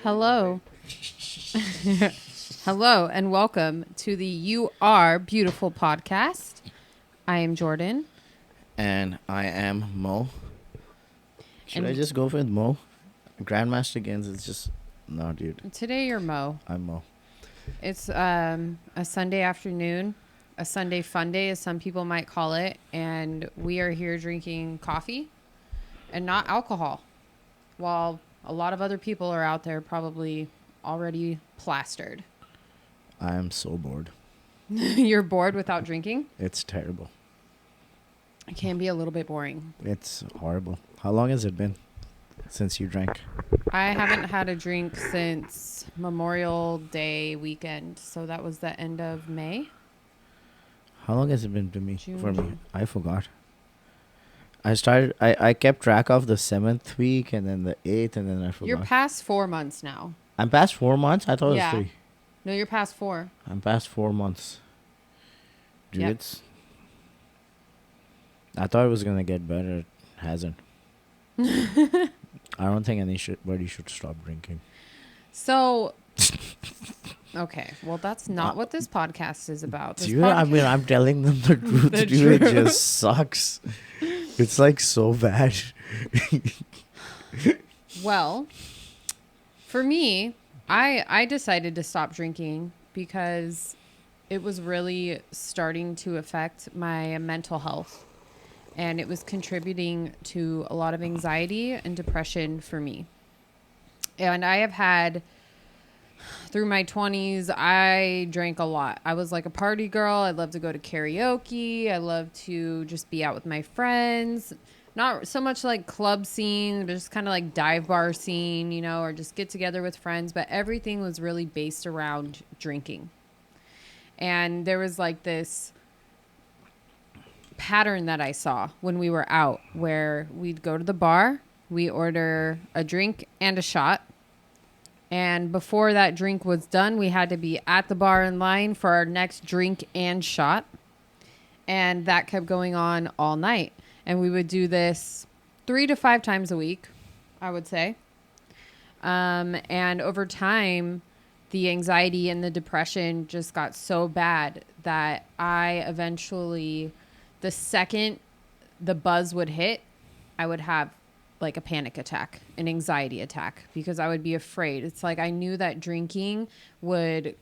Hello. Hello and welcome to the You Are Beautiful podcast. I am Jordan. And I am Mo. Should And I just go with Mo? Grandmaster Games is just... No, dude. Today you're Mo. I'm Mo. It's a Sunday afternoon, a Sunday fun day as some people might call it. And we are here drinking coffee and not alcohol. While a lot of other people are out there probably already plastered. I am so bored. You're bored without drinking? It's terrible. It can be a little bit boring. It's horrible. How long has it been since you drank? I haven't had a drink since Memorial Day weekend. So that was the end of May. How long has it been for me? June. I forgot. I kept track of the 7th week and then the 8th and then I forgot. You're past 4 months now. I'm past 4 months? I thought Yeah. it was 3. No, you're past 4. I'm past 4 months. Dude, Yep. I thought it was going to get better. It hasn't. I don't think anybody should stop drinking. So, okay. Well, that's not what this podcast is about. This Dude, I'm telling them the truth. The Dude, truth. it just sucks. It's like so bad. Well, for me, I decided to stop drinking because it was really starting to affect my mental health. And it was contributing to a lot of anxiety and depression for me. And I have had, through my 20s, I drank a lot. I was like a party girl. I loved to go to karaoke. I loved to just be out with my friends. Not so much like club scene, but just kind of like dive bar scene, you know, or just get together with friends. But everything was really based around drinking. And there was like this pattern that I saw when we were out where we'd go to the bar, we order a drink and a shot. And before that drink was done, we had to be at the bar in line for our next drink and shot. And that kept going on all night. And we would do this 3 to 5 times a week, I would say. And over time, the anxiety and the depression just got so bad that I eventually, the second the buzz would hit, I would have like a panic attack, an anxiety attack, because I would be afraid. It's like I knew that drinking would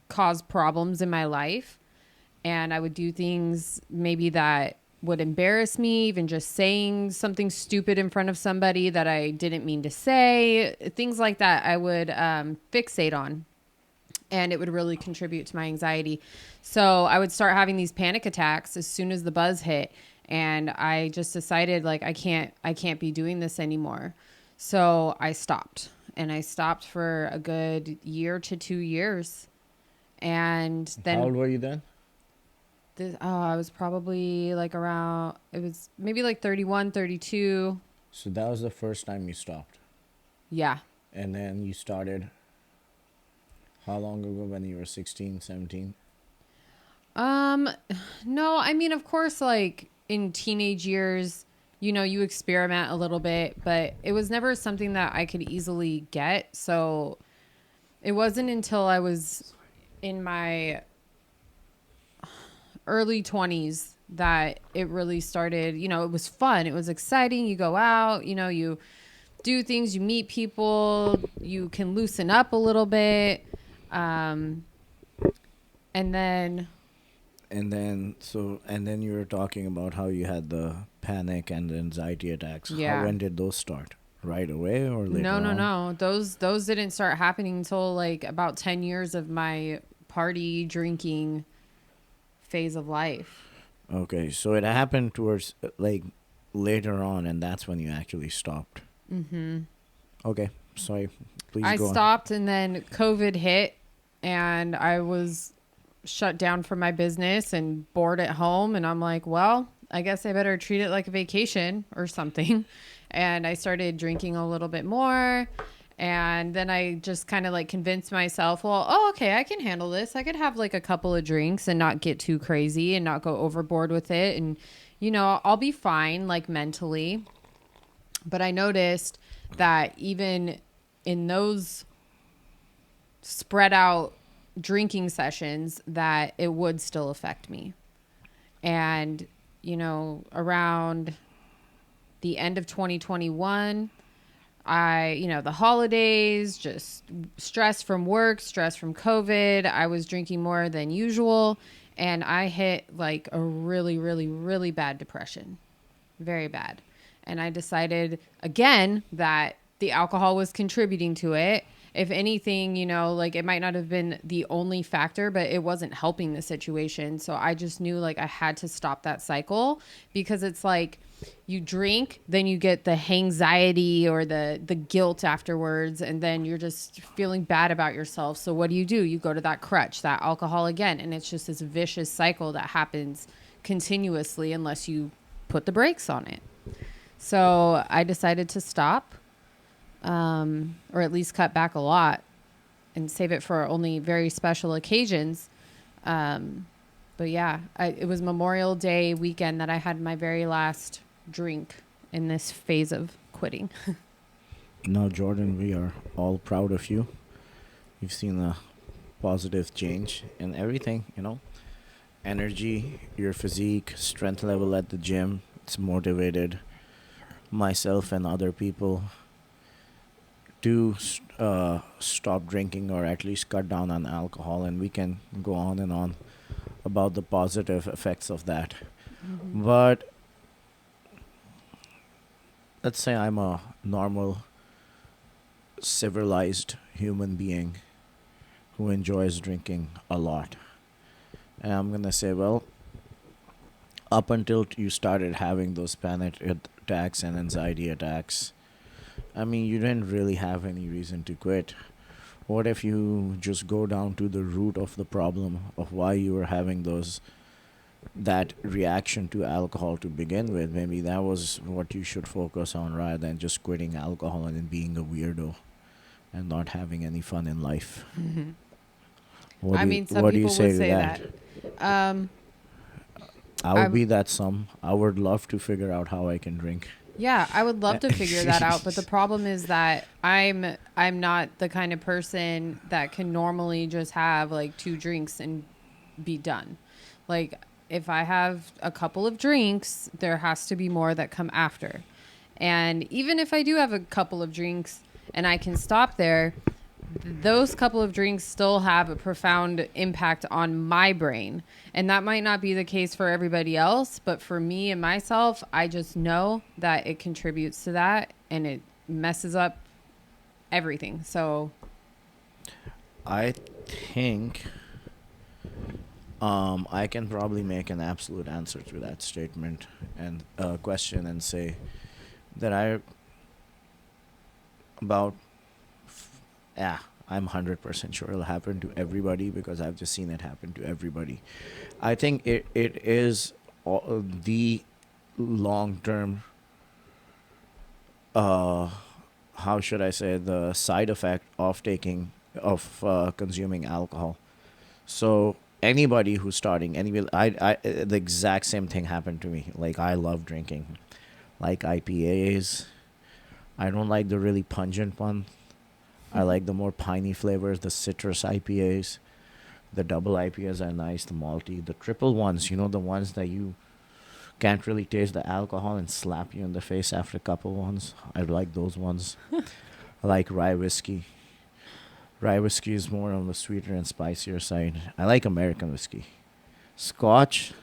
cause problems in my life, and I would do things maybe that would embarrass me, even just saying something stupid in front of somebody that I didn't mean to say, things like that I would fixate on. And it would really contribute to my anxiety. So I would start having these panic attacks as soon as the buzz hit. And I just decided like, I can't be doing this anymore. So I stopped, and I stopped for a good year to 2 years. And then How old were you then? I was probably like around, it was maybe like 31, 32. So that was the first time you stopped. Yeah. And then you started how long ago, when you were 16, 17? No, I mean, of course, like in teenage years, you know, you experiment a little bit, but it was never something that I could easily get. So it wasn't until I was in my early 20s that it really started. You know, it was fun. It was exciting. You go out, you know, you do things, you meet people, you can loosen up a little bit. And then you were talking about how you had the panic and the anxiety attacks. Yeah. When did those start? Right away or later on? No. Those didn't start happening until like about 10 years of my party drinking phase of life. Okay, so it happened towards like later on, and that's when you actually stopped. Mm-hmm. Okay, sorry. Please I go stopped, and then COVID hit, and I was shut down from my business and bored at home. And I'm like, well, I guess I better treat it like a vacation or something. And I started drinking a little bit more. And then I just kind of like convinced myself, well, okay, I can handle this. I could have like a couple of drinks and not get too crazy and not go overboard with it. And, you know, I'll be fine, like mentally. But I noticed that even in those spread out drinking sessions that it would still affect me. And, around the end of 2021, the holidays, just stress from work, stress from COVID, I was drinking more than usual. And I hit like a really, really, really bad depression. Very bad. And I decided again that the alcohol was contributing to it. If anything, like it might not have been the only factor, but it wasn't helping the situation. So I just knew like I had to stop that cycle, because it's like you drink, then you get the anxiety or the guilt afterwards, and then you're just feeling bad about yourself. So what do? You go to that crutch, that alcohol again, and it's just this vicious cycle that happens continuously unless you put the brakes on it. So I decided to stop, or at least cut back a lot and save it for only very special occasions. But yeah, it was Memorial Day weekend that I had my very last drink in this phase of quitting. No, Jordan, we are all proud of you. You've seen a positive change in everything, energy, your physique, strength level at the gym. It's motivated myself and other people to stop drinking, or at least cut down on alcohol, and we can go on and on about the positive effects of that. Mm-hmm. But let's say I'm a normal, civilized human being who enjoys drinking a lot. And I'm going to say, well, up until you started having those panic attacks and anxiety attacks, I mean, you didn't really have any reason to quit. What if you just go down to the root of the problem of why you were having that reaction to alcohol to begin with? Maybe that was what you should focus on, rather than just quitting alcohol and then being a weirdo and not having any fun in life. Mm-hmm. What do you say would to say that? I would be that some. I would love to figure out how I can drink. Yeah, I would love to figure that out, but the problem is that I'm not the kind of person that can normally just have like 2 drinks and be done. Like if I have a couple of drinks, there has to be more that come after. And even if I do have a couple of drinks and I can stop there, those couple of drinks still have a profound impact on my brain. And that might not be the case for everybody else, but for me and myself, I just know that it contributes to that and it messes up everything. So I think I can probably make an absolute answer to that statement and question, and say that I'm 100% sure it'll happen to everybody, because I've just seen it happen to everybody. I think it is the long-term, how should I say, the side effect of consuming alcohol. So anybody who's starting, the exact same thing happened to me. Like, I love drinking, like IPAs. I don't like the really pungent one. I like the more piney flavors, the citrus IPAs. The double IPAs are nice, the malty. The triple ones, the ones that you can't really taste the alcohol and slap you in the face after a couple ones. I like those ones. I like rye whiskey. Rye whiskey is more on the sweeter and spicier side. I like American whiskey. Scotch,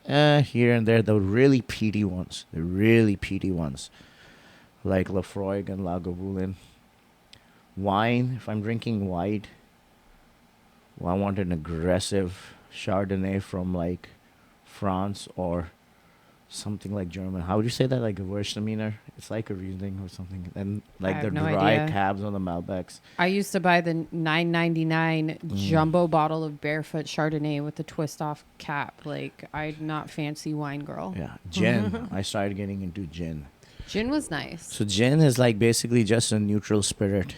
here and there. The really peaty ones. Like Lafroig and Lagavulin. Wine, if I'm drinking white, I want an aggressive Chardonnay from like France or something like German. How would you say that? Like a Gewürztraminer? It's like a Riesling or something. And like the no dry idea. cabs on the Malbecs. I used to buy the $9.99 jumbo bottle of Barefoot Chardonnay with the twist off cap. Like, I'm not fancy wine girl. Yeah, gin. I started getting into gin. Gin was nice. So gin is like basically just a neutral spirit.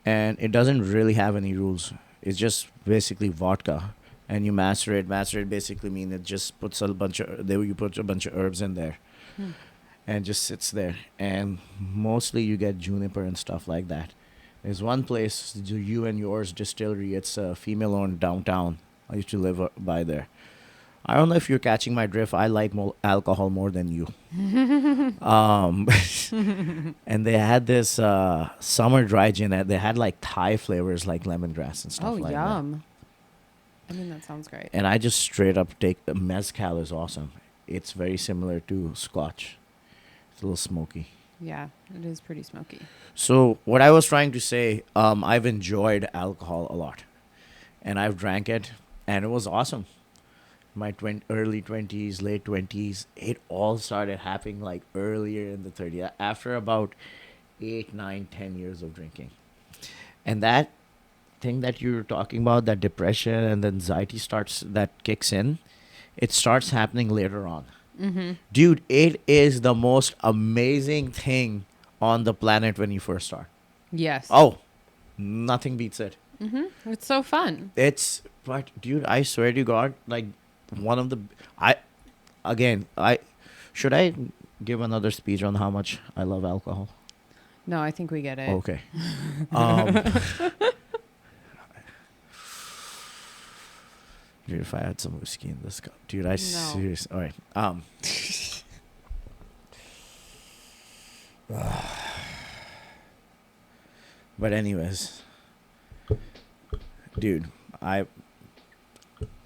And it doesn't really have any rules. It's just basically vodka. And you macerate. Macerate basically means it just puts you put a bunch of herbs in there. And just sits there. And mostly you get juniper and stuff like that. There's one place, You and Yours Distillery. It's a female-owned downtown. I used to live by there. I don't know if you're catching my drift. I like more alcohol more than you. Um, and they had this summer dry gin. They had like Thai flavors like lemongrass and stuff Oh, like that. yum. I mean, that sounds great. And I just straight up take mezcal is awesome. It's very similar to Scotch. It's a little smoky. Yeah, it is pretty smoky. So what I was trying to say, I've enjoyed alcohol a lot, and I've drank it, and it was awesome. My early 20s, late 20s, it all started happening like earlier in the 30s, after about 8, 9, 10 years of drinking. And that thing that you're talking about, that depression and the anxiety that kicks in, it starts happening later on. Mm-hmm. Dude, it is the most amazing thing on the planet when you first start. Yes. Oh, nothing beats it. Mm-hmm. It's so fun. It's, but dude, I swear to God, like one of the, I, again, should I give another speech on how much I love alcohol? No, I think we get it. Okay. Um, dude, if I had some whiskey in this cup, dude, I seriously, all right. But anyways, dude, I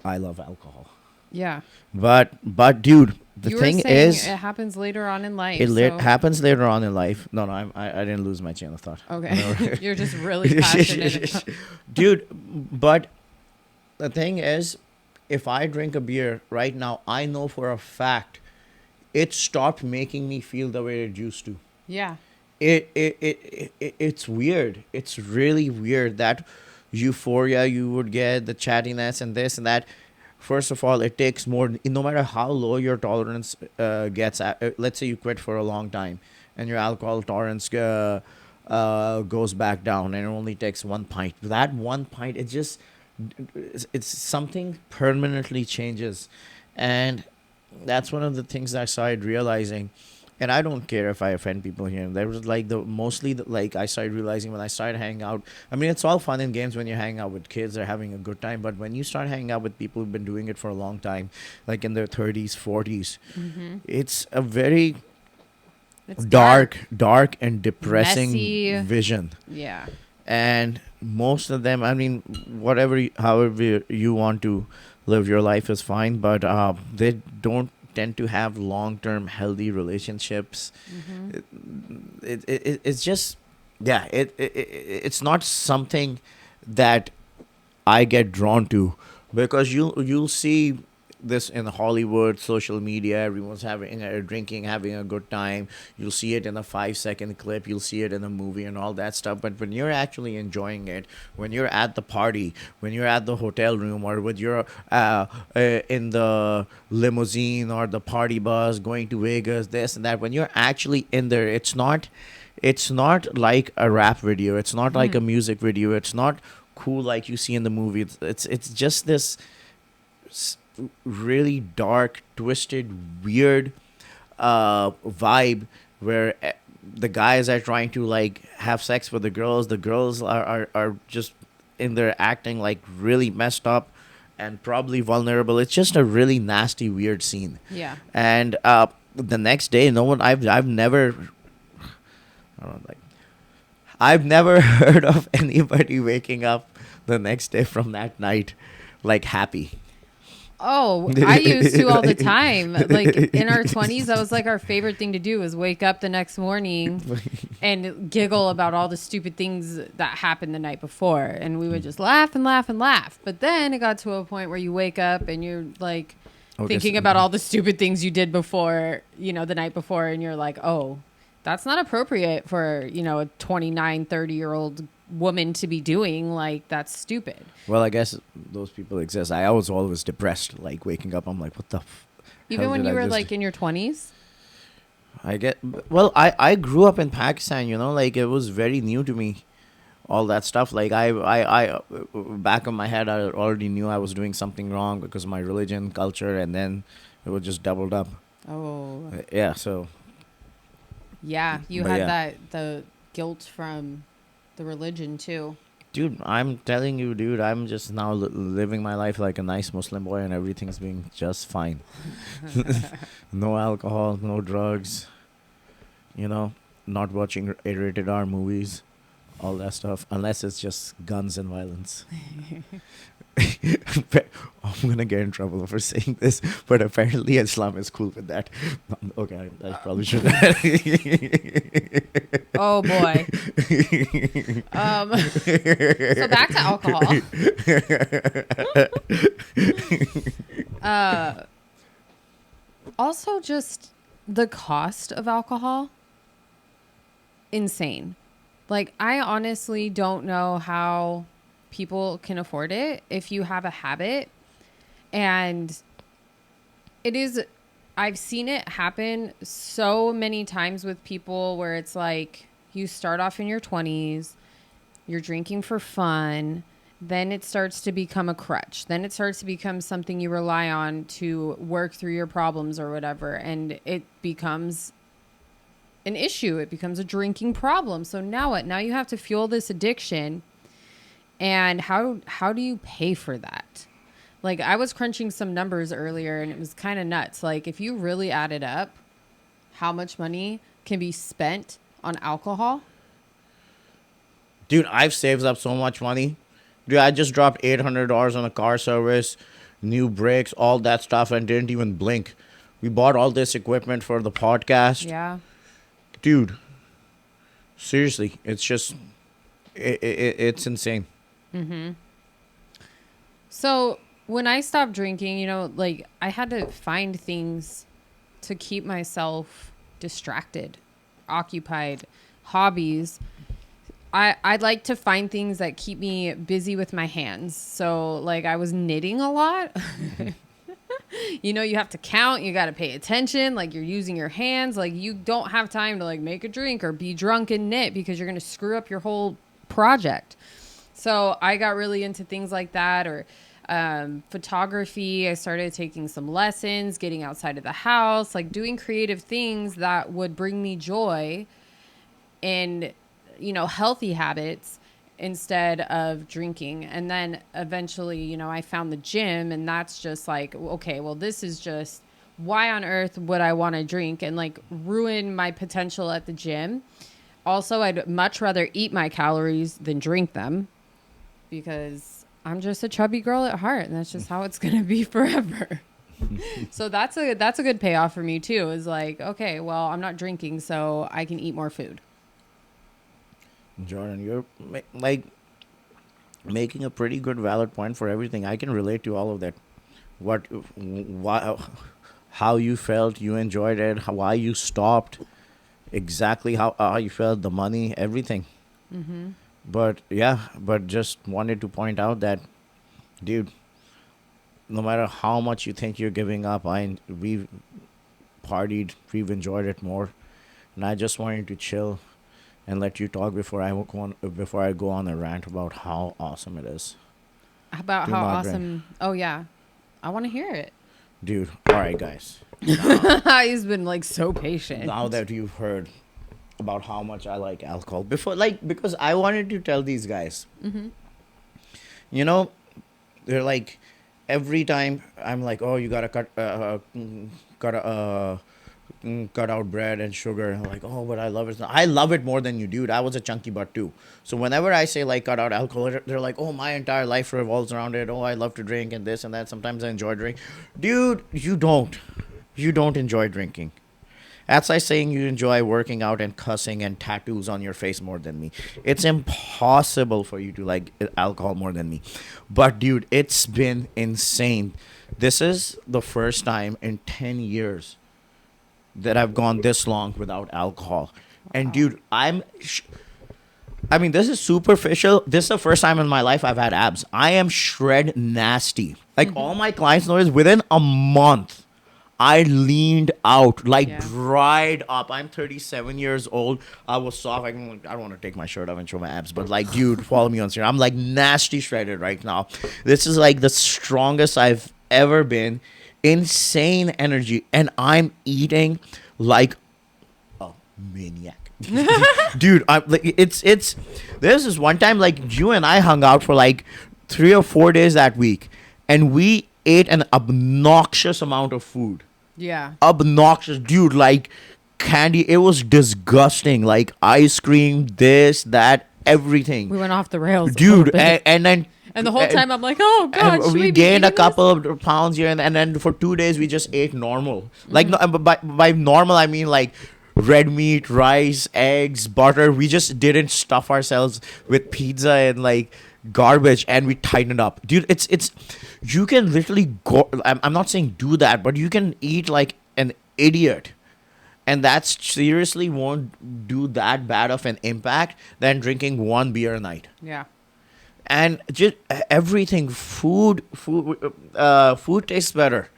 love alcohol. Yeah. But dude, the You thing were saying is, it happens later on in life. it so- happens later on in life. No, I didn't lose my chain of thought. Okay. You're just really passionate. Dude, but the thing is, if I drink a beer right now, I know for a fact it stopped making me feel the way it used to. Yeah. It's weird. It's really weird, that euphoria you would get, the chattiness and this and that. First of all, it takes more, no matter how low your tolerance gets. Let's say you quit for a long time and your alcohol tolerance goes back down, and it only takes 1 pint. That 1 pint, it's something permanently changes. And that's one of the things I started realizing. And I don't care if I offend people here. There was like I started realizing when I started hanging out. I mean, it's all fun and games when you're hanging out with kids or having a good time. But when you start hanging out with people who've been doing it for a long time, like in their 30s, 40s, Mm-hmm. it's a very It's dark and depressing Messy. vision. Yeah. And most of them, I mean, however you want to live your life is fine. But they don't tend to have long-term healthy relationships. Mm-hmm. It's just, yeah, it's not something that I get drawn to, because you'll see this in Hollywood, social media. Everyone's having drinking, having a good time. You'll see it in a 5-second clip. You'll see it in a movie and all that stuff. But when you're actually enjoying it, when you're at the party, when you're at the hotel room, or with your in the limousine or the party bus going to Vegas, this and that, when you're actually in there, it's not like a rap video. It's not like a music video. It's not cool like you see in the movie. It's just this really dark, twisted, weird vibe where the guys are trying to like have sex with the girls are just in there acting like really messed up and probably vulnerable. It's just a really nasty, weird scene. Yeah. And the next day, no one, I've never, I don't know, like, I've never heard of anybody waking up the next day from that night like happy. Oh, I used to all the time. Like in our 20s, that was like our favorite thing to do, was wake up the next morning and giggle about all the stupid things that happened the night before. And we would just laugh and laugh and laugh. But then it got to a point where you wake up and you're like thinking about all the stupid things you did before, the night before. And you're like, oh, that's not appropriate for, a 29, 30-year-old woman to be doing. Like, that's stupid. Well, I guess those people exist. I was always depressed, like waking up. I'm like, what the Even when did you I were just like in your 20s? I grew up in Pakistan, like it was very new to me, all that stuff. Like I back of my head, I already knew I was doing something wrong because of my religion, culture, and then it was just doubled up. Oh. Yeah, so. Yeah, you But had yeah. the guilt from the religion too. Dude, I'm telling you, dude, I'm just now living my life like a nice Muslim boy, and everything's being just fine. No alcohol, no drugs, you know, not watching rated R movies, all that stuff, unless it's just guns and violence. I'm gonna get in trouble for saying this, but apparently Islam is cool with that. Okay, I probably should. Oh boy. So back to alcohol. Also, just the cost of alcohol, insane. Like, I honestly don't know how people can afford it if you have a habit. And it is, I've seen it happen so many times with people where it's like you start off in your 20s, you're drinking for fun, then it starts to become a crutch. Then it starts to become something you rely on to work through your problems or whatever. And it becomes an issue. It becomes a drinking problem. So now what? Now you have to fuel this addiction. And how do you pay for that? Like, I was crunching some numbers earlier and it was kind of nuts. Like, if you really add it up, how much money can be spent on alcohol? Dude, I've saved up so much money. Dude, I just dropped $800 on a car service, new brakes, all that stuff, and didn't even blink. We bought all this equipment for the podcast. Yeah. Dude, seriously, it's just, it's insane. Mm-hmm. So when I stopped drinking, you know, like, I had to find things to keep myself distracted, occupied, hobbies. I'd like to find things that keep me busy with my hands. So, like, I was knitting a lot. You know, you have to count. You got to pay attention. Like, you're using your hands. Like, you don't have time to, like, make a drink or be drunk and knit because you're going to screw up your whole project. So I got really into things like that, or photography. I started taking some lessons, getting outside of the house, like doing creative things that would bring me joy and, you know, healthy habits instead of drinking. And then eventually, you know, I found the gym, and that's just like, okay, well, this is just, why on earth would I want to drink and like ruin my potential at the gym? Also, I'd much rather eat my calories than drink them, because I'm just a chubby girl at heart, and that's just how it's going to be forever. So that's a good payoff for me too, is like, okay, well, I'm not drinking, so I can eat more food. Jordan, you're like making a pretty good valid point for everything. I can relate to all of that. Why, how you felt, you enjoyed it, why you stopped, exactly how you felt, the money, everything. Mm-hmm. But just wanted to point out that, dude, no matter how much you think you're giving up, we've partied, we've enjoyed it more, and I just wanted to chill and let you talk before I go on a rant about how awesome it is. About Do how not awesome. drink. Oh yeah, I want to hear it. Dude, all right, guys. He's been like so patient. Now that you've heard about how much I like alcohol, because I wanted to tell these guys, Mm-hmm. you know, they're like, every time I'm like, oh, you gotta cut out bread and sugar, and I'm like, oh, but I love it. I love it more than you, dude. I was a chunky butt too. So whenever I say like cut out alcohol, they're like, oh, my entire life revolves around it. Oh, I love to drink and this and that. Sometimes I enjoy drink. Dude, you don't enjoy drinking. That's like saying you enjoy working out and cussing and tattoos on your face more than me. It's impossible for you to like alcohol more than me. But dude, it's been insane. This is the first time in 10 years that I've gone this long without alcohol. And dude, I mean, this is superficial. This is the first time in my life I've had abs. I am shred nasty. Like, all my clients know is within a month, I leaned out, like dried up. I'm 37 years old. I was soft. I don't want to take my shirt off and show my abs, but like, dude, follow me on Instagram. I'm like nasty shredded right now. This is like the strongest I've ever been. Insane energy, and I'm eating like a maniac. Dude, I'm like, it's There's this one time, like, you and I hung out for like 3 or 4 days that week, and we ate an obnoxious amount of food. Yeah. Obnoxious, dude. Like candy, it was disgusting. Like ice cream, this, that, everything, We went off the rails, a dude. little bit. And then And the whole time I'm like, oh god, and should we we be gained a eating couple of pounds here, and then for 2 days we just ate normal. Like no, by normal I mean like red meat, rice, eggs, butter. We just didn't stuff ourselves with pizza and like garbage, and we tightened up, dude. It's you can literally go. I'm not saying do that, but you can eat like an idiot, and that's seriously won't do that bad of an impact than drinking one beer a night. this? Yeah. And just everything, food tastes better.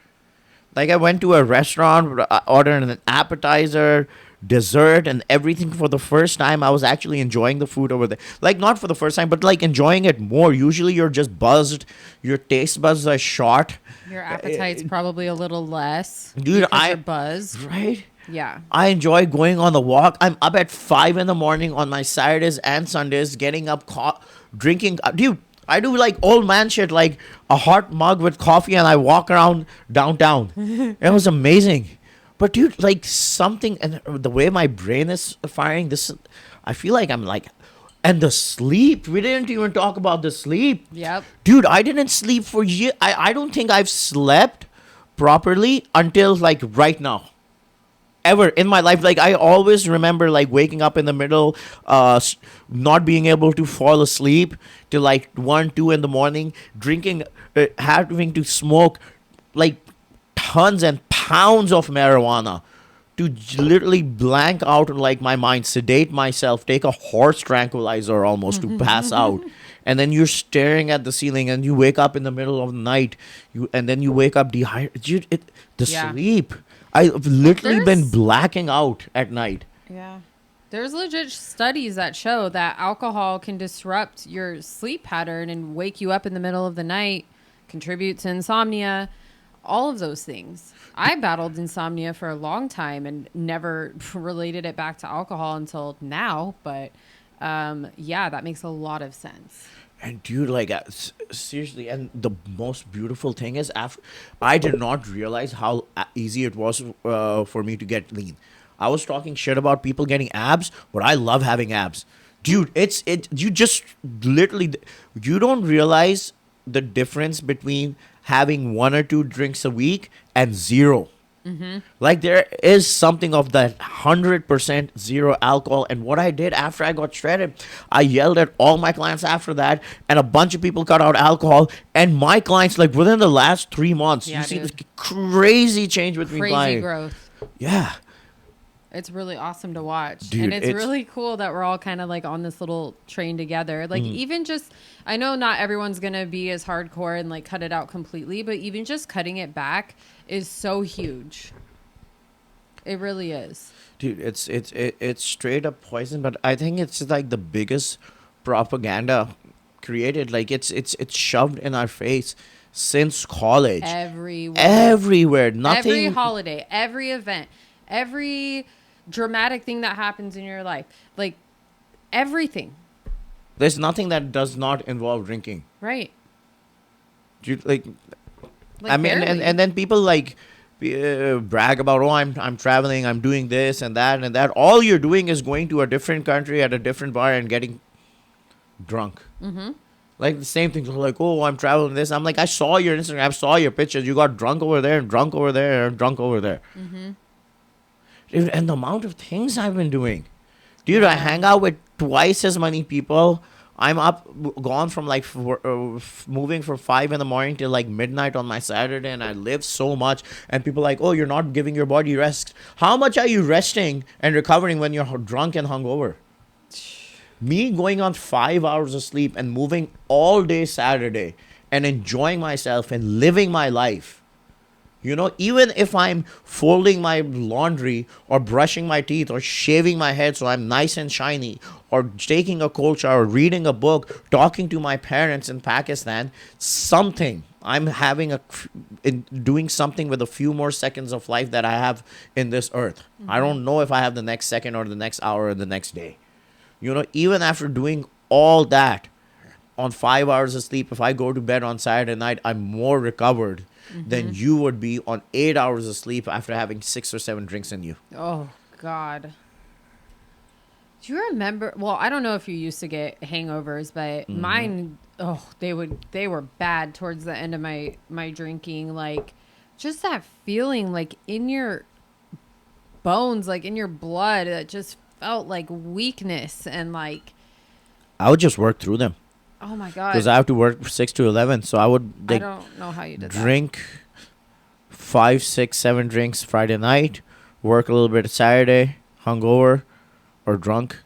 Like I went to a restaurant, ordered an appetizer, dessert, and everything for the first time. I was actually enjoying the food over there. Like not for the first time, but like enjoying it more. Usually you're just buzzed, your taste buds are shot. Your appetite's probably a little less. Dude, because you're buzzed. right? Yeah. I enjoy going on the walk. I'm up at 5 in the morning on my Saturdays and Sundays, getting up, drinking. Dude, I do like old man shit, like a hot mug with coffee, and I walk around downtown. It was amazing. But dude, like something, and the way my brain is firing, this, I feel like I'm like, and the sleep. We didn't even talk about the sleep. Yep. Dude, I didn't sleep for years. I don't think I've slept properly until like right now, ever in my life. Like I always remember like waking up in the middle, not being able to fall asleep till like 1, 2 in the morning, drinking, having to smoke like tons and pounds of marijuana to literally blank out like my mind, sedate myself, take a horse tranquilizer almost to pass out. And then you're staring at the ceiling, and you wake up in the middle of the night, and then you wake up dehydrated. The Yeah. sleep. I've literally been There's- blacking out at night. Yeah. There's legit studies that show that alcohol can disrupt your sleep pattern and wake you up in the middle of the night, contribute to insomnia, all of those things. I battled insomnia for a long time and never related it back to alcohol until now. But yeah, that makes a lot of sense. And dude, like seriously, and the most beautiful thing is, after I did not realize how easy it was for me to get lean. I was talking shit about people getting abs, but I love having abs, dude. You just literally, you don't realize the difference between having 1 or 2 drinks a week and zero. Like there is something of that 100% zero alcohol. And what I did after I got shredded, I yelled at all my clients after that, and a bunch of people cut out alcohol. And my clients, like within the last 3 months, Yeah, you see this dude. crazy change between Crazy clients. growth. Yeah, It's really awesome to watch. Dude, and it's it's- really cool that we're all kind of like on this little train together. Like even just, I know not everyone's going to be as hardcore and like cut it out completely, but even just cutting it back is so huge. It really is. dude, it's straight up poison. But I think it's like the biggest propaganda created. Like it's shoved in our face since college. Everywhere. Nothing. Every holiday, every event, every dramatic thing that happens in your life. Like everything. There's nothing that does not involve drinking. Right. Dude, like Like I mean, barely. and then people like brag about, oh, I'm traveling, I'm doing this and that and that. All you're doing is going to a different country at a different bar and getting drunk. Mm-hmm. Like the same thing. Like, oh, I'm traveling this. I'm like, I saw your Instagram, I saw your pictures. You got drunk over there and drunk over there and drunk over there. Mm-hmm. Dude, and the amount of things I've been doing. Dude, I hang out with twice as many people. I'm gone from like moving from 5 in the morning till like midnight on my Saturday, and I live so much. And people like, oh, you're not giving your body rest. How much are you resting and recovering when you're drunk and hungover? Me going on 5 hours of sleep and moving all day Saturday and enjoying myself and living my life. You know, even if I'm folding my laundry or brushing my teeth or shaving my head so I'm nice and shiny, or taking a cold shower, reading a book, talking to my parents in Pakistan, something. I'm having doing something with a few more seconds of life that I have in this earth. I don't know if I have the next second or the next hour or the next day. You know, even after doing all that on 5 hours of sleep, if I go to bed on Saturday night, I'm more recovered than you would be on 8 hours of sleep after having 6 or 7 drinks in you. Oh God. Do you remember? Well, I don't know if you used to get hangovers, but mine. Oh, they were bad towards the end of my drinking. Like, just that feeling, like in your bones, like in your blood, that just felt like weakness and like, I would just work through them oh my God. because I have to work 6 to 11. So I would I like don't know how you did that. drink 5, 6, 7 drinks Friday night, work a little bit Saturday, hungover or drunk,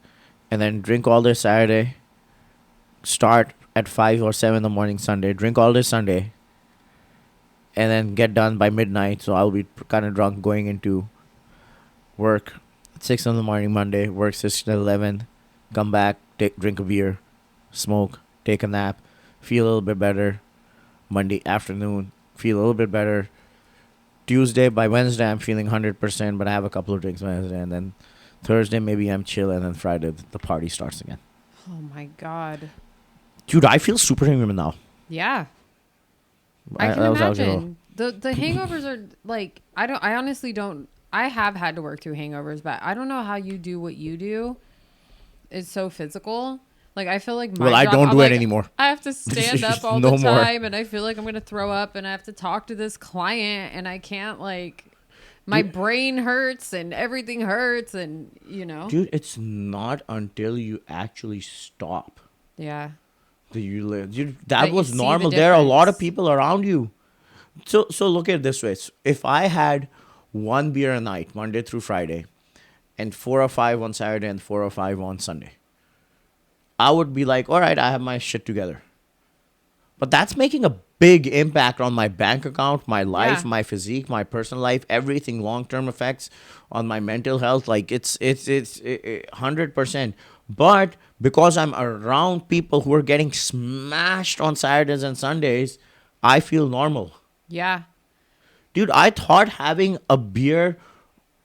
and then drink all day Saturday, start at 5 or 7 in the morning Sunday, drink all day Sunday, and then get done by midnight. So I'll be kind of drunk going into work at 6 in the morning Monday, work 6 to 11, come back, drink a beer, smoke, take a nap, feel a little bit better. Monday afternoon, feel a little bit better. Tuesday, by Wednesday, I'm feeling 100%, but I have a couple of drinks Wednesday, and then Thursday, maybe I'm chill, and then Friday, the party starts again. Oh my God. Dude, I feel superhuman now. Yeah. I can imagine. The hangovers are like, I honestly don't, I have had to work through hangovers, but I don't know how you do what you do. It's so physical. Like, I feel like I don't do it anymore. I have to stand up all the time, and I feel like I'm going to throw up, and I have to talk to this client, and I can't, like, my brain hurts, and everything hurts, and, you know. Dude, it's not until you actually stop Yeah. that you live. Dude, that you was see the normal. There are a lot of difference. people around you. So look at it this way. If I had one beer a night, Monday through Friday, and 4 or 5 on Saturday and 4 or 5 on Sunday, I would be like, all right, I have my shit together. But that's making a big impact on my bank account, my life, Yeah. my physique, my personal life, everything, long-term effects on my mental health. Like it's 100%. But because I'm around people who are getting smashed on Saturdays and Sundays, I feel normal. Yeah. Dude, I thought having a beer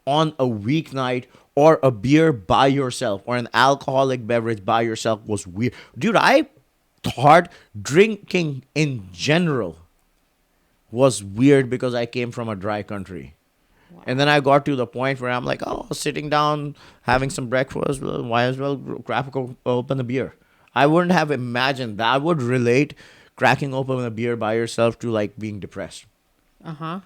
on a weeknight or a beer by yourself or an alcoholic beverage by yourself was weird. Dude, I thought drinking in general was weird because I came from a dry country. Wow. And then I got to the point where I'm like, oh, sitting down, having some breakfast, well, might as well open a beer. I wouldn't have imagined that. I would relate cracking open a beer by yourself to like being depressed. Uh-huh.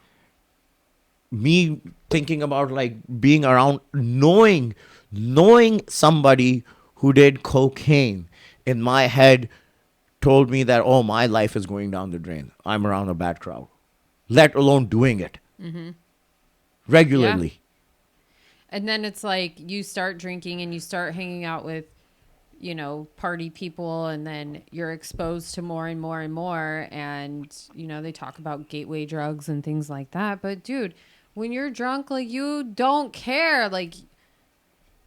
Me thinking about like being around knowing somebody who did cocaine in my head told me that, oh, my life is going down the drain. I'm around a bad crowd, let alone doing it regularly. Yeah. And then it's like you start drinking and you start hanging out with, you know, party people, and then you're exposed to more and more and more. And, you know, they talk about gateway drugs and things like that. But dude, when you're drunk, like, you don't care. Like,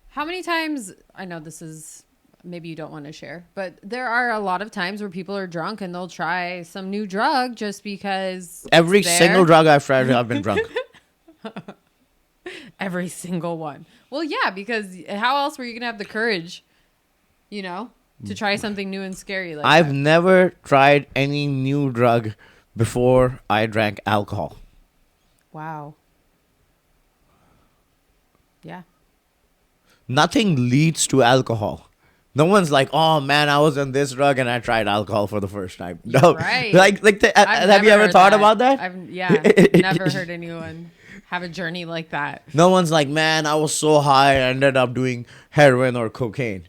how many times, I know this is, maybe you don't want to share, but there are a lot of times where people are drunk and they'll try some new drug just because Every it's there. single drug I've tried, I've been drunk. Every single one. Well, yeah, because how else were you going to have the courage, you know, to try something new and scary like I've that? never tried any new drug before I drank alcohol. Wow. Yeah. Nothing leads to alcohol. No one's like, oh man, I was on this drug and I tried alcohol for the first time. No, You're right. Have you ever thought about that? I've never heard anyone have a journey like that. No one's like, man, I was so high, I ended up doing heroin or cocaine.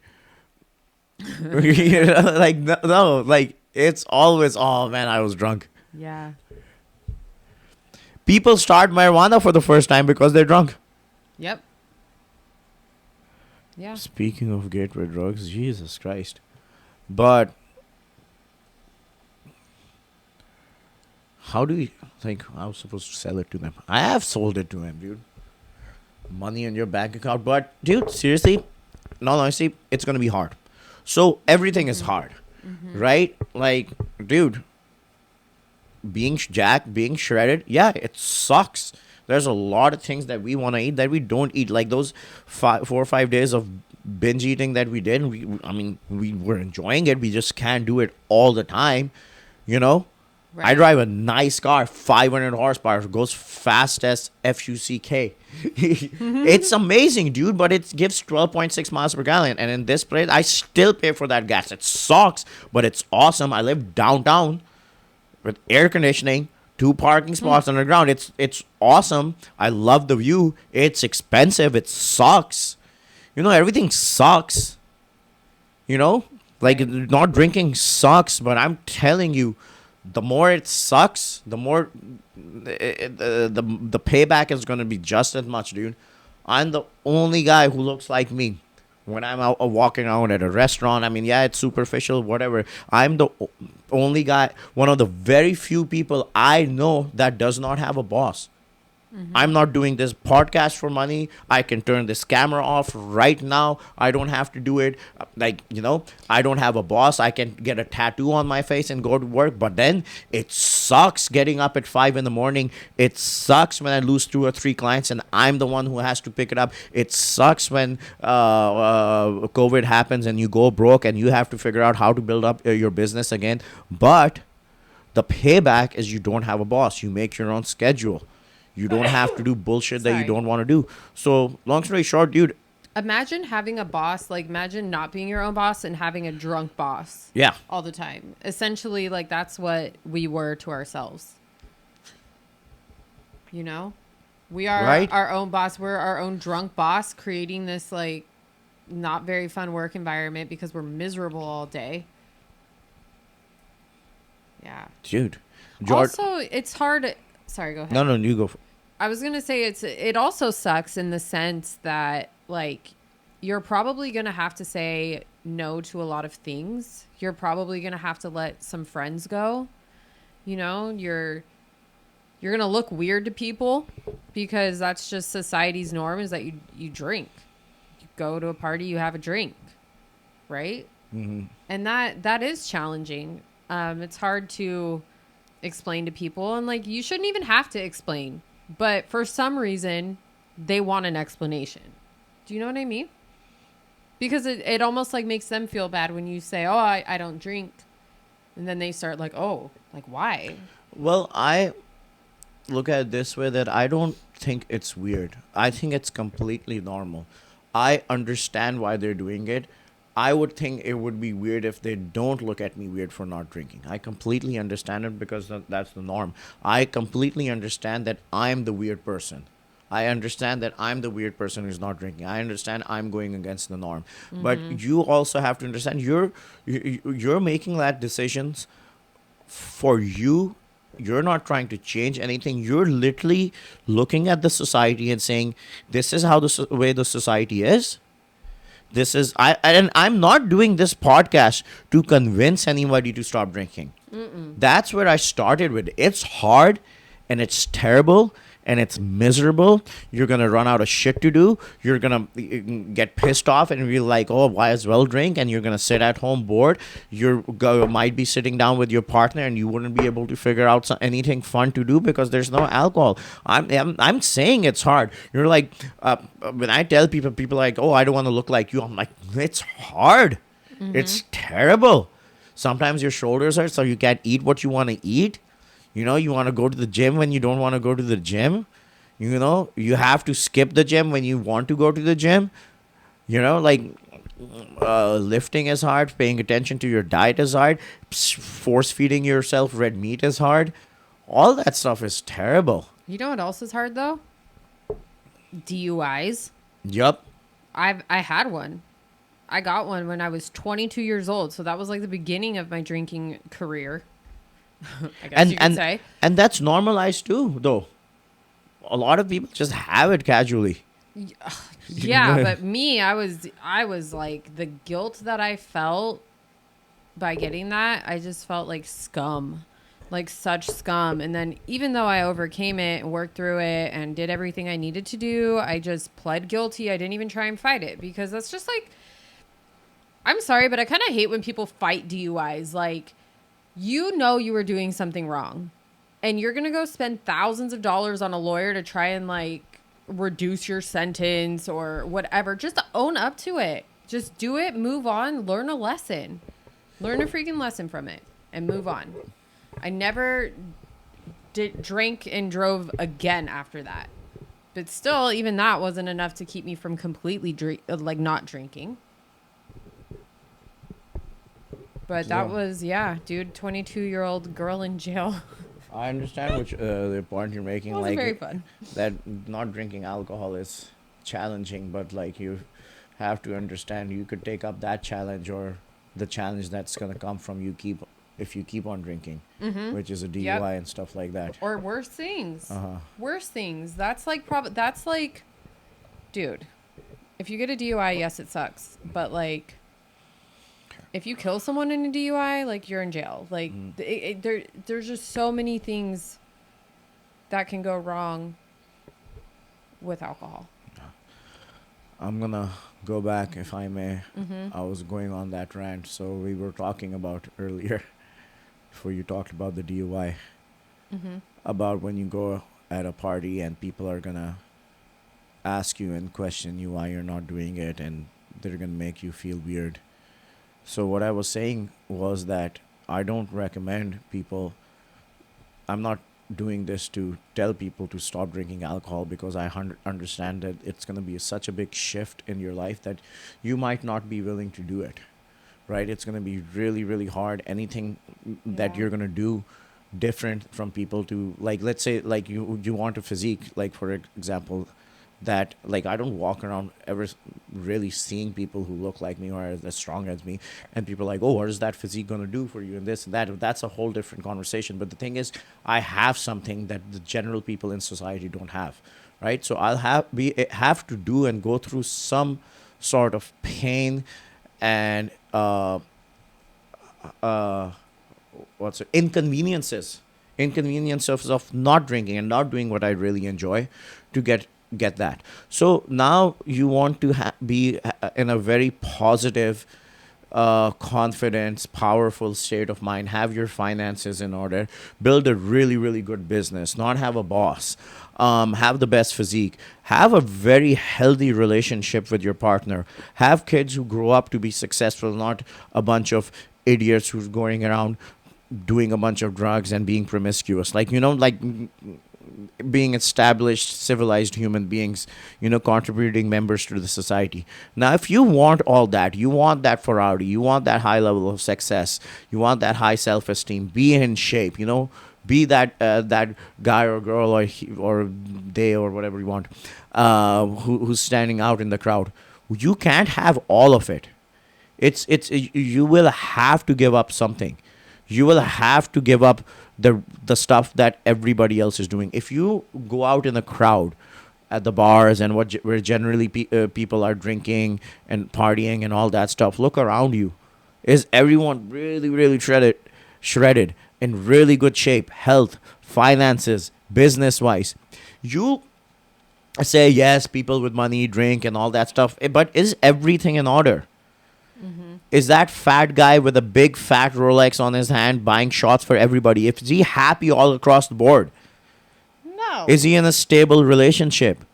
You know, like no, like it's always, oh man, I was drunk. Yeah. People start marijuana for the first time because they're drunk. Yep. Yeah. Speaking of gateway drugs, Jesus Christ. But how do you think I was supposed to sell it to them? I have sold it to them, dude. Money in your bank account. But, dude, seriously, no, honestly, it's going to be hard. So, everything is hard, right? Like, dude, being jacked, being shredded, yeah, it sucks. There's a lot of things that we want to eat that we don't eat. Like those 4 or 5 days of binge eating that we did. I mean, we were enjoying it. We just can't do it all the time, you know. I Right. drive a nice car, 500 horsepower, goes fast as FUCK. It's amazing, dude, but it gives 12.6 miles per gallon. And in this place, I still pay for that gas. It sucks, but it's awesome. I live downtown with air conditioning, 2 parking spots underground. It's awesome. I love the view. It's expensive. It sucks. You know, everything sucks. You know, like Right. not drinking sucks, but I'm telling you, the more it sucks, the more the payback is gonna be just as much, dude. I'm the only guy who looks like me when I'm out walking around at a restaurant. I mean, yeah, it's superficial, whatever. I'm the only guy, one of the very few people I know that does not have a boss. I'm not doing this podcast for money. I can turn this camera off right now. I don't have to do it. Like, you know, I don't have a boss. I can get a tattoo on my face and go to work. But then it sucks getting up at 5 in the morning. It sucks when I lose 2 or 3 clients and I'm the one who has to pick it up. It sucks when COVID happens and you go broke and you have to figure out how to build up your business again. But the payback is you don't have a boss. You make your own schedule. You don't have to do bullshit that you Sorry. don't want to do. So, long story short, dude, Imagine having a boss, like imagine not being your own boss and having a drunk boss yeah, all the time. Essentially, like that's what we were to ourselves. You know? We are right? our own boss. We're our own drunk boss, creating this like not very fun work environment because we're miserable all day. Yeah. Dude. George, Also, it's hard. Sorry, go ahead. no, you go. I was gonna say it also sucks in the sense that like you're probably gonna have to say no to a lot of things. You're probably gonna have to let some friends go. You know, you're gonna look weird to people because that's just society's norm is that you drink. You go to a party, you have a drink, right? And that is challenging. It's hard to explain to people, and like you shouldn't even have to explain, but for some reason they want an explanation. Do you know what I mean? Because it almost like makes them feel bad when you say, oh, I don't drink, and then they start like, oh, like why? Well, I look at it this way that I don't think it's weird. I think it's completely normal. I understand why they're doing it. I would think it would be weird if they don't look at me weird for not drinking. I completely understand it because that's the norm. I completely understand that I'm the weird person. I understand that I'm the weird person who's not drinking. I understand I'm going against the norm. But you also have to understand you're making that decisions for you. You're not trying to change anything. You're literally looking at the society and saying, this is how the way the society is. This is and I'm not doing this podcast to convince anybody to stop drinking. That's where I started with. It's hard and it's terrible and it's miserable. You're gonna run out of shit to do. You're gonna get pissed off and be like, oh, why as well drink? And you're gonna sit at home bored. Might be sitting down with your partner and you wouldn't be able to figure out anything fun to do because there's no alcohol. I'm saying it's hard. You're like, when I tell people like, oh, I don't want to look like you. I'm like, it's hard. It's terrible. Sometimes your shoulders hurt, so you can't eat what you want to eat. You know, you want to go to the gym when you don't want to go to the gym. You know, you have to skip the gym when you want to go to the gym. You know, like lifting is hard. Paying attention to your diet is hard. Force feeding yourself red meat is hard. All that stuff is terrible. You know what else is hard though? DUIs. Yup. I had one. I got one when I was 22 years old, so that was like the beginning of my drinking career. I guess you could say. And that's normalized too, though. A lot of people just have it casually. Yeah, but me, I was like the guilt that I felt by getting that, I just felt like scum. Like such scum. And then even though I overcame it and worked through it and did everything I needed to do, I just pled guilty. I didn't even try and fight it because that's just like, I'm sorry, but I kind of hate when people fight DUIs. Like, you know you were doing something wrong and you're going to go spend thousands of dollars on a lawyer to try and like reduce your sentence or whatever, just to own up to it. Just do it, move on, learn a lesson. Learn a freaking lesson from it and move on. I never drank and drove again after that. But still, even that wasn't enough to keep me from completely not drinking. But that was, dude, 22-year-old girl in jail. I understand which the point you're making. It wasn't very fun. That not drinking alcohol is challenging, but like you have to understand you could take up that challenge or the challenge that's gonna come from if you keep on drinking, which is a DUI and stuff like that. Or worse things. Uh-huh. Worse things. That's like, dude, if you get a DUI, yes, it sucks. But like, if you kill someone in a DUI, like you're in jail. Like there's just so many things that can go wrong with alcohol. I'm gonna go back if I may. I was going on that rant. So we were talking about earlier, before you talked about the DUI, about when you go at a party and people are gonna ask you and question you why you're not doing it, and they're gonna make you feel weird. So what I was saying was that I don't recommend people. I'm not doing this to tell people to stop drinking alcohol, because I understand that it's going to be such a big shift in your life that you might not be willing to do it, right? It's going to be really, really hard. Anything that you're going to do different from people to, like, let's say, like you want a physique, like for example, that like I don't walk around ever really seeing people who look like me or are as strong as me, and people are like, oh, what is that physique going to do for you and this and that. That's a whole different conversation. But the thing is, I have something that the general people in society don't have, right? So I'll have to do and go through some sort of pain and inconveniences of not drinking and not doing what I really enjoy to get that. So now you want to be in a very positive, confidence, powerful state of mind, have your finances in order, build a really, really good business, not have a boss, have the best physique, have a very healthy relationship with your partner, have kids who grow up to be successful, not a bunch of idiots who's going around doing a bunch of drugs and being promiscuous, like being established, civilized human beings, contributing members to the society. Now, if you want all that, you want that Ferrari, you want that high level of success, you want that high self-esteem, be in shape, be that guy or girl or they or whatever you want, who's standing out in the crowd. You can't have all of it. You will have to give up something. You will have to give up the stuff that everybody else is doing. If you go out in the crowd at the bars and where generally people are drinking and partying and all that stuff, look around you. Is everyone really, really shredded, in really good shape, health, finances, business-wise? You say, yes, people with money drink and all that stuff, but is everything in order? Is that fat guy with a big fat Rolex on his hand buying shots for everybody? Is he happy all across the board? No. Is he in a stable relationship?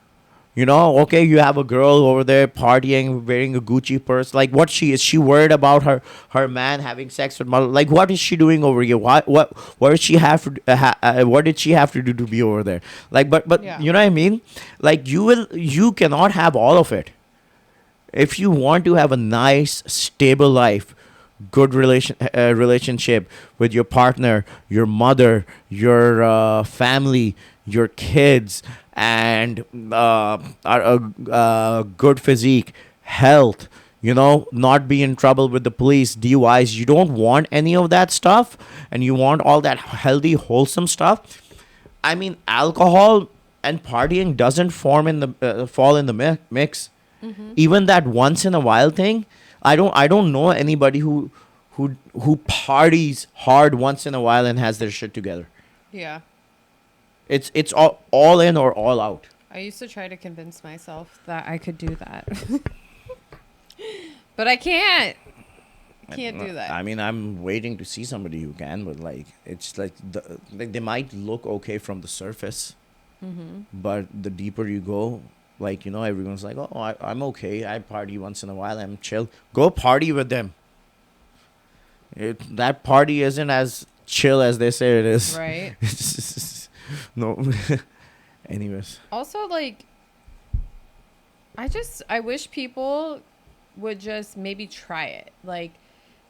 Okay, you have a girl over there partying, wearing a Gucci purse. Like, is she worried about her man having sex with mother? Like, what is she doing over here? What did she have to what did she have to do to be over there? Like, but Yeah. you know what I mean? Like, you cannot have all of it. If you want to have a nice, stable life, good relationship with your partner, your mother, your family, your kids, and a good physique, health, not be in trouble with the police, DUIs, you don't want any of that stuff, and you want all that healthy, wholesome stuff. I mean, alcohol and partying doesn't fall in the mix. Even that once in a while thing, I don't know anybody who parties hard once in a while and has their shit together. Yeah. It's all in or all out. I used to try to convince myself that I could do that. But I can't. I can't do that. I mean, I'm waiting to see somebody who can, but like, it's like they might look okay from the surface, but the deeper you go, like, everyone's like, oh, I'm okay. I party once in a while. I'm chill. Go party with them. That party isn't as chill as they say it is. Right. No. Anyways. Also, like, I wish people would just maybe try it. Like,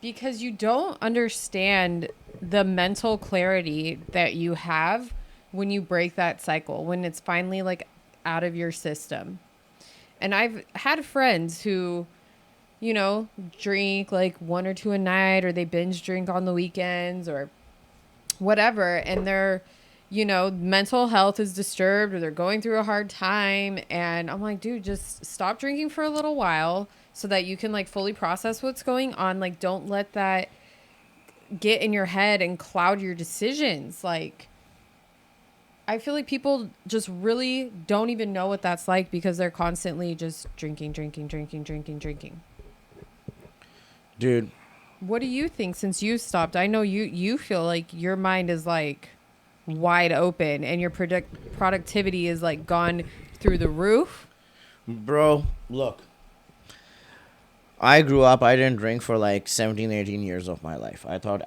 because you don't understand the mental clarity that you have when you break that cycle, when it's finally like out of your system. And I've had friends who, drink like one or two a night, or they binge drink on the weekends or whatever. And their, mental health is disturbed, or they're going through a hard time. And I'm like, dude, just stop drinking for a little while so that you can like fully process what's going on. Like, don't let that get in your head and cloud your decisions. Like, I feel like people just really don't even know what that's like because they're constantly just drinking. Dude, What do you think since you stopped? I know you feel like your mind is like wide open and your productivity is like gone through the roof. bro, look. I grew up, I didn't drink for like 17, 18 years of my life. I thought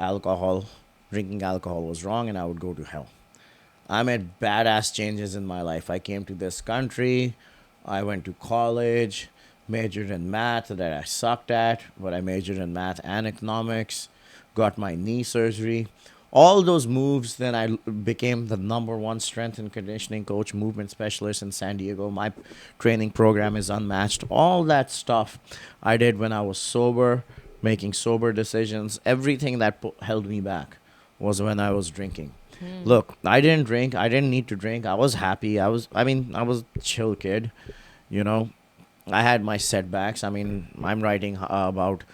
drinking alcohol was wrong and I would go to hell. I made badass changes in my life. I came to this country. I went to college, majored in math that I sucked at, but I majored in math and economics, got my knee surgery. All those moves, then I became the number one strength and conditioning coach, movement specialist in San Diego. My training program is unmatched. All that stuff I did when I was sober, making sober decisions. Everything that held me back was when I was drinking. Look, I didn't drink. I didn't need to drink. I was happy. I was a chill kid. You know, I had my setbacks. I mean, I'm writing about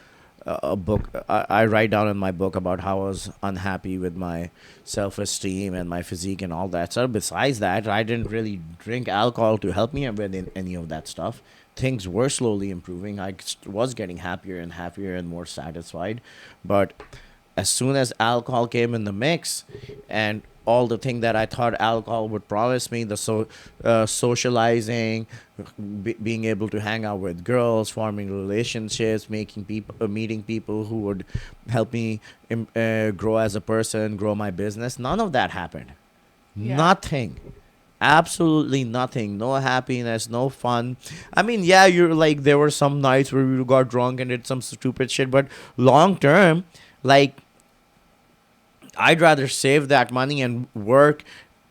a book. I write down in my book about how I was unhappy with my self-esteem and my physique and all that. So besides that, I didn't really drink alcohol to help me with any of that stuff. Things were slowly improving. I was getting happier and more satisfied. But as soon as alcohol came in the mix and all the thing that I thought alcohol would promise me, the socializing, being able to hang out with girls, forming relationships, meeting people who would help me grow as a person, grow my business, none of that happened. Yeah. Nothing. Absolutely nothing. No happiness, no fun. I mean, yeah, you're like, there were some nights where we got drunk and did some stupid shit, but long term, like, I'd rather save that money and work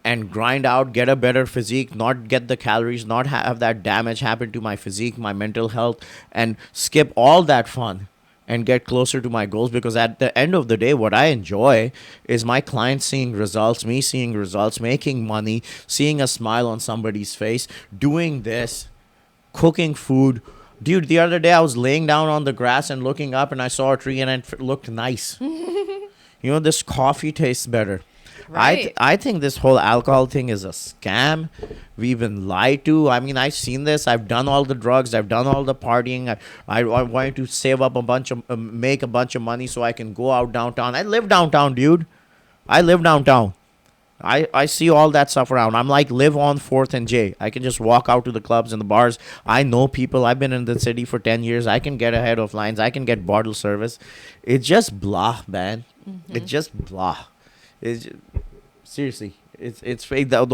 and grind out, get a better physique, not get the calories, not have that damage happen to my physique, my mental health, and skip all that fun and get closer to my goals. Because at the end of the day, what I enjoy is my clients seeing results, me seeing results, making money, seeing a smile on somebody's face, doing this, cooking food. Dude, the other day I was laying down on the grass and looking up and I saw a tree and it looked nice. This coffee tastes better. Right. I think this whole alcohol thing is a scam. We've been lied to. I mean, I've seen this. I've done all the drugs. I've done all the partying. I wanted to save up make a bunch of money so I can go out downtown. I live downtown, dude. I live downtown. I see all that stuff around. I'm like, live on 4th and J. I can just walk out to the clubs and the bars. I know people. I've been in the city for 10 years. I can get ahead of lines. I can get bottle service. It's just blah, man. It's just blah. It's just, seriously. It's fake. The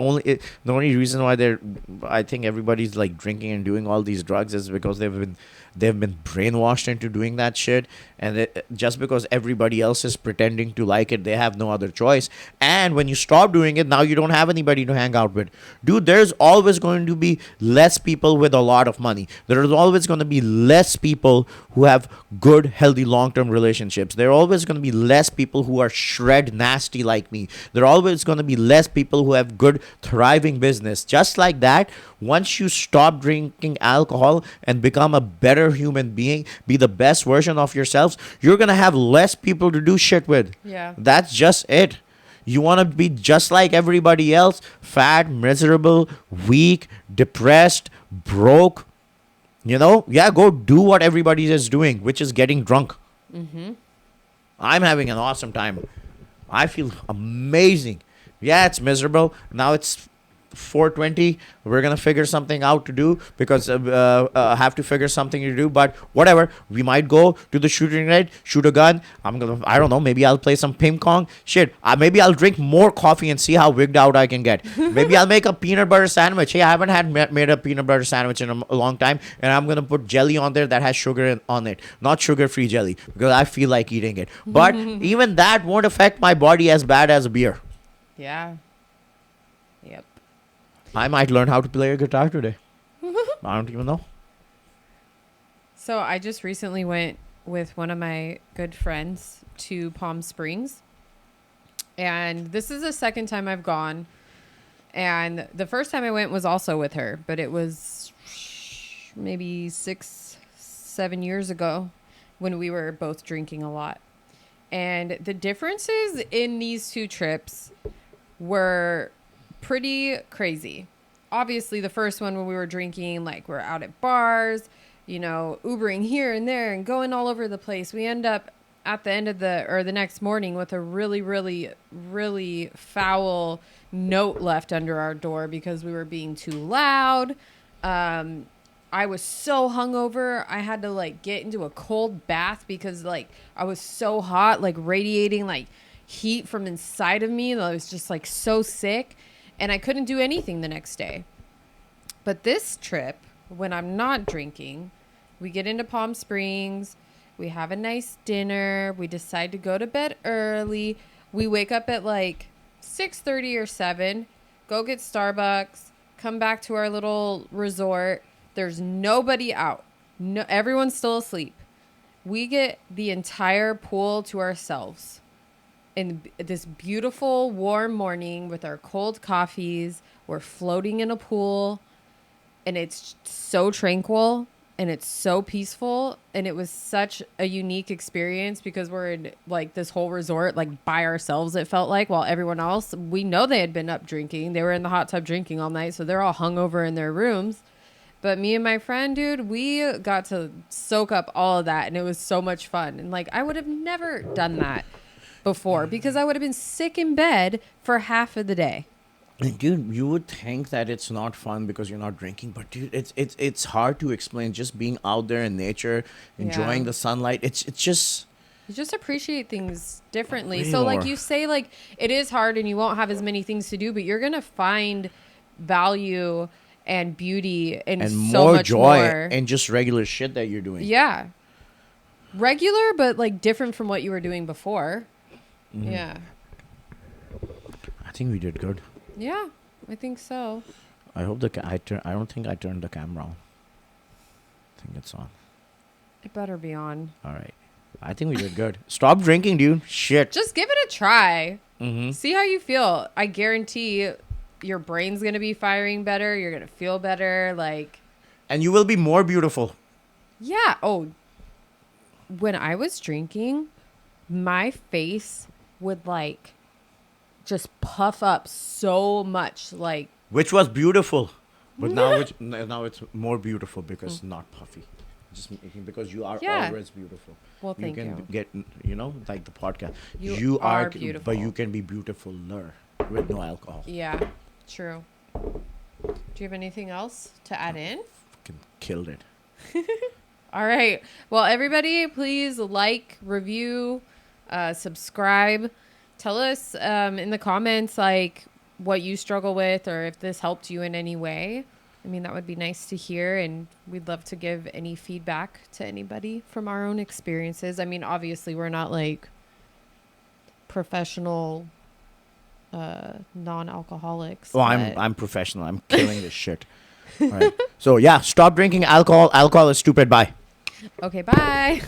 only reason why I think everybody's like drinking and doing all these drugs is because they've been brainwashed into doing that shit, and just because everybody else is pretending to like it, they have no other choice. And when you stop doing it, now you don't have anybody to hang out with. Dude, there's always going to be less people with a lot of money. There's always going to be less people who have good, healthy, long-term relationships. There are always going to be less people who are shred nasty like me. There are always going to be less people who have good, thriving business. Just like that, once you stop drinking alcohol and become a better human being, be the best version of yourselves, you're going to have less people to do shit with. Yeah. That's just it. You want to be just like everybody else, fat, miserable, weak, depressed, broke. Yeah, go do what everybody is doing, which is getting drunk. I'm having an awesome time. I feel amazing. Yeah, it's miserable. Now it's 4:20. We're gonna figure something out to do because have to figure something to do. But whatever, we might go to the shooting range, shoot a gun. I don't know. Maybe I'll play some ping pong. Shit. Maybe I'll drink more coffee and see how wigged out I can get. Maybe I'll make a peanut butter sandwich. Hey, I haven't made a peanut butter sandwich in a long time, and I'm gonna put jelly on there that has sugar on it, not sugar-free jelly, because I feel like eating it. But even that won't affect my body as bad as a beer. Yeah. Yep. I might learn how to play a guitar today. I don't even know. So I just recently went with one of my good friends to Palm Springs. And this is the second time I've gone. And the first time I went was also with her, but it was maybe 6-7 years ago when we were both drinking a lot. And the differences in these two trips were pretty crazy. Obviously, the first one when we were drinking, like we're out at bars, you know, Ubering here and there and going all over the place. We end up at the end of the next morning with a really, really, really foul note left under our door because we were being too loud. I was so hungover. I had to like get into a cold bath because like I was so hot, like radiating like heat from inside of me. I was just like so sick and I couldn't do anything the next day. But this trip, when I'm not drinking, we get into Palm Springs. We have a nice dinner. We decide to go to bed early. We wake up at like 6:30 or 7, go get Starbucks, come back to our little resort. There's nobody out. No, everyone's still asleep. We get the entire pool to ourselves in this beautiful warm morning with our cold coffees. We're floating in a pool and it's so tranquil. And it's so peaceful. And it was such a unique experience because we're in like this whole resort, like by ourselves, it felt like, while everyone else, we know they had been up drinking. They were in the hot tub drinking all night. So they're all hungover in their rooms. But me and my friend, dude, we got to soak up all of that. And it was so much fun. And like, I would have never done that before because I would have been sick in bed for half of the day. Dude, you would think that it's not fun because you're not drinking, but dude, it's hard to explain. Just being out there in nature, enjoying the sunlight. It's just you just appreciate things differently. Way So like more. you say, like it is hard and you won't have as many things to do, but you're gonna find value and beauty and so more much joy more. and just regular shit that you're doing. Yeah, regular, but like different from what you were doing before. Mhm. Yeah, I think we did good. yeah, I think so. I hope I don't think I turned the camera on. I think it's on. It better be on. All right. I think we did good. Stop drinking, dude. Shit. Just give it a try. Mm-hmm. See how you feel. I guarantee your brain's gonna be firing better. You're gonna feel better. Like, And you will be more beautiful. yeah. Oh, when I was drinking, my face would like just puff up so much. Like, Which was beautiful. But now it's more beautiful because not puffy. Just because you are Yeah. always beautiful. well, thank you you. can get, like the podcast. You are beautiful. But you can be beautifuler with no alcohol. Yeah, true. Do you have anything else to add in? Fucking killed it. All right. Well, everybody, please like, review, subscribe. Tell us in the comments like what you struggle with or if this helped you in any way. I mean, that would be nice to hear, and we'd love to give any feedback to anybody from our own experiences. I mean, obviously, we're not like professional non-alcoholics. Well, but- I'm professional. I'm killing this shit. All right. So yeah, stop drinking alcohol. Alcohol is stupid. Bye. Okay, bye.